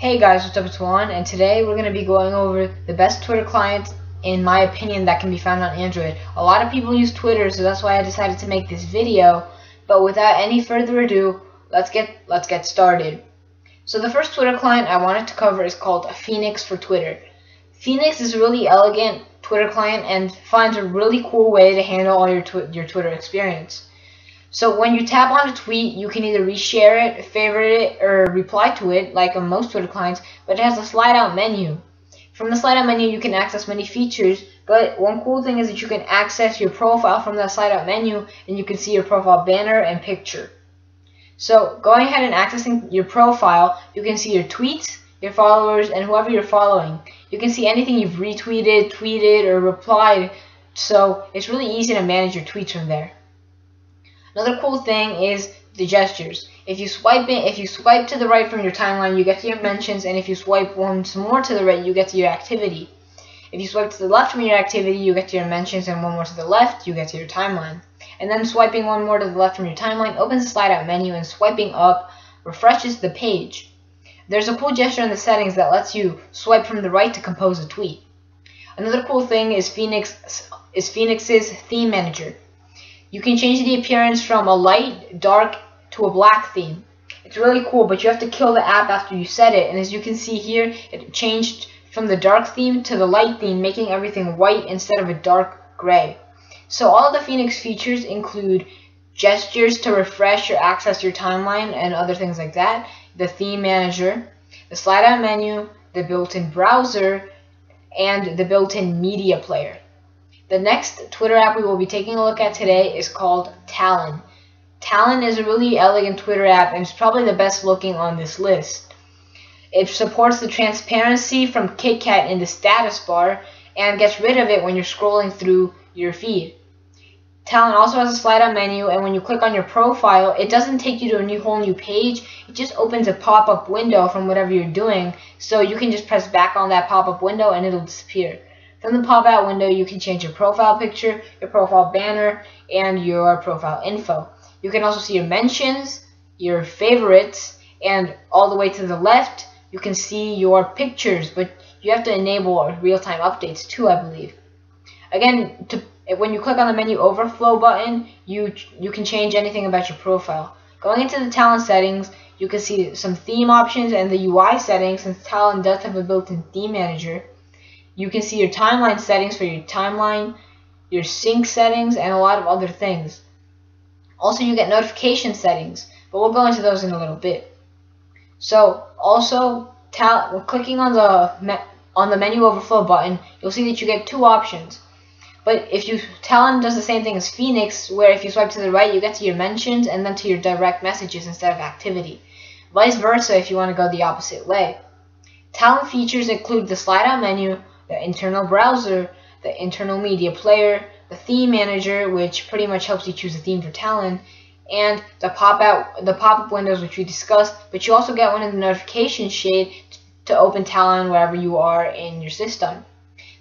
Hey guys, what's up? It's Talon, and today we're going to be going over the best Twitter client, in my opinion, that can be found on Android. A lot of people use Twitter, so that's why I decided to make this video. But without any further ado, let's get started. So the first Twitter client I wanted to cover is called Phoenix for Twitter. Phoenix is a really elegant Twitter client and finds a really cool way to handle all your Twitter experience. So when you tap on a tweet, you can either reshare it, favorite it, or reply to it, like on most Twitter clients, but it has a slide-out menu. From the slide-out menu, you can access many features, but one cool thing is that you can access your profile from that slide-out menu, and you can see your profile banner and picture. So going ahead and accessing your profile, you can see your tweets, your followers, and whoever you're following. You can see anything you've retweeted, tweeted, or replied, so it's really easy to manage your tweets from there. Another cool thing is the gestures. If you swipe to the right from your timeline, you get to your mentions, and if you swipe once more to the right, you get to your activity. If you swipe to the left from your activity, you get to your mentions, and one more to the left, you get to your timeline. And then swiping one more to the left from your timeline opens the slide-out menu, and swiping up refreshes the page. There's a cool gesture in the settings that lets you swipe from the right to compose a tweet. Another cool thing is Phoenix's theme manager. You can change the appearance from a light, dark, to a black theme. It's really cool, but you have to kill the app after you set it, and as you can see here, it changed from the dark theme to the light theme, making everything white instead of a dark gray. So all of the Phoenix features include gestures to refresh or access your timeline and other things like that, the theme manager, the slide-out menu, the built-in browser, and the built-in media player. The next Twitter app we will be taking a look at today is called Talon. Talon is a really elegant Twitter app, and it's probably the best looking on this list. It supports the transparency from KitKat in the status bar and gets rid of it when you're scrolling through your feed. Talon also has a slide-out menu, and when you click on your profile, it doesn't take you to a whole new page. It just opens a pop-up window from whatever you're doing, so you can just press back on that pop-up window and it'll disappear. From the pop-out window, you can change your profile picture, your profile banner, and your profile info. You can also see your mentions, your favorites, and all the way to the left, you can see your pictures, but you have to enable real-time updates too, I believe. Again, when you click on the menu overflow button, you can change anything about your profile. Going into the Talon settings, you can see some theme options and the UI settings, since Talon does have a built-in theme manager. You can see your timeline settings for your timeline, your sync settings, and a lot of other things. Also, you get notification settings, but we'll go into those in a little bit. So, also, clicking on the menu overflow button, you'll see that you get two options. But Talon does the same thing as Phoenix, where if you swipe to the right, you get to your mentions and then to your direct messages instead of activity. Vice versa if you want to go the opposite way. Talon features include the slide-out menu, the internal browser, the internal media player, the theme manager, which pretty much helps you choose a theme for Talon, and the pop-up windows, which we discussed, but you also get one of the notification shade to open Talon wherever you are in your system.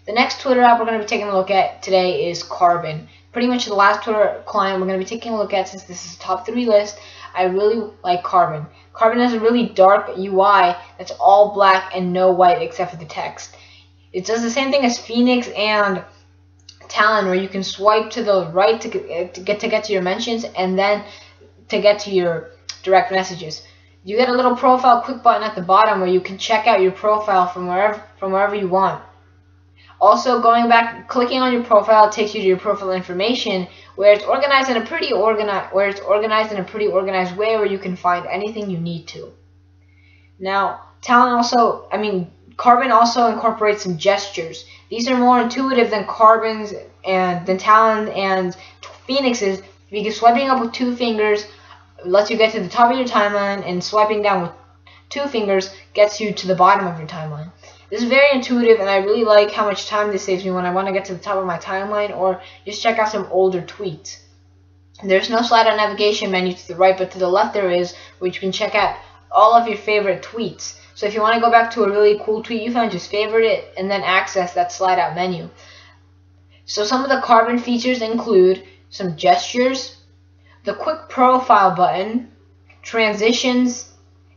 The next Twitter app we're going to be taking a look at today is Carbon. Pretty much the last Twitter client we're going to be taking a look at, since this is a top 3 list. I really like Carbon. Carbon has a really dark UI that's all black and no white except for the text. It does the same thing as Phoenix and Talon, where you can swipe to the right to get to your mentions, and then to get to your direct messages. You get a little profile quick button at the bottom where you can check out your profile from wherever you want. Also, clicking on your profile takes you to your profile information, where it's organized in a pretty organized way, where you can find anything you need to. Now, Carbon also incorporates some gestures. These are more intuitive than Talon and Phoenix's, because swiping up with 2 fingers lets you get to the top of your timeline, and swiping down with 2 fingers gets you to the bottom of your timeline. This is very intuitive, and I really like how much time this saves me when I want to get to the top of my timeline or just check out some older tweets. There's no slide-out navigation menu to the right, but to the left there is, where you can check out all of your favorite tweets. So if you want to go back to a really cool tweet you found, just favorite it and then access that slide-out menu. So some of the Carbon features include some gestures, the quick profile button, transitions,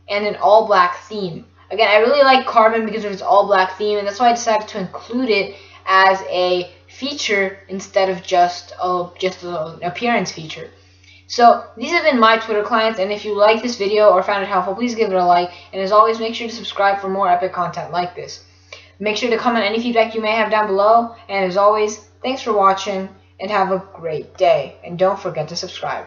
and an all-black theme. Again, I really like Carbon because of its all black theme, and that's why I decided to include it as a feature instead of just an appearance feature. So these have been my Twitter clients, and if you like this video or found it helpful, please give it a like, and as always, make sure to subscribe for more epic content like this. Make sure to comment any feedback you may have down below, and as always, thanks for watching, and have a great day, and don't forget to subscribe.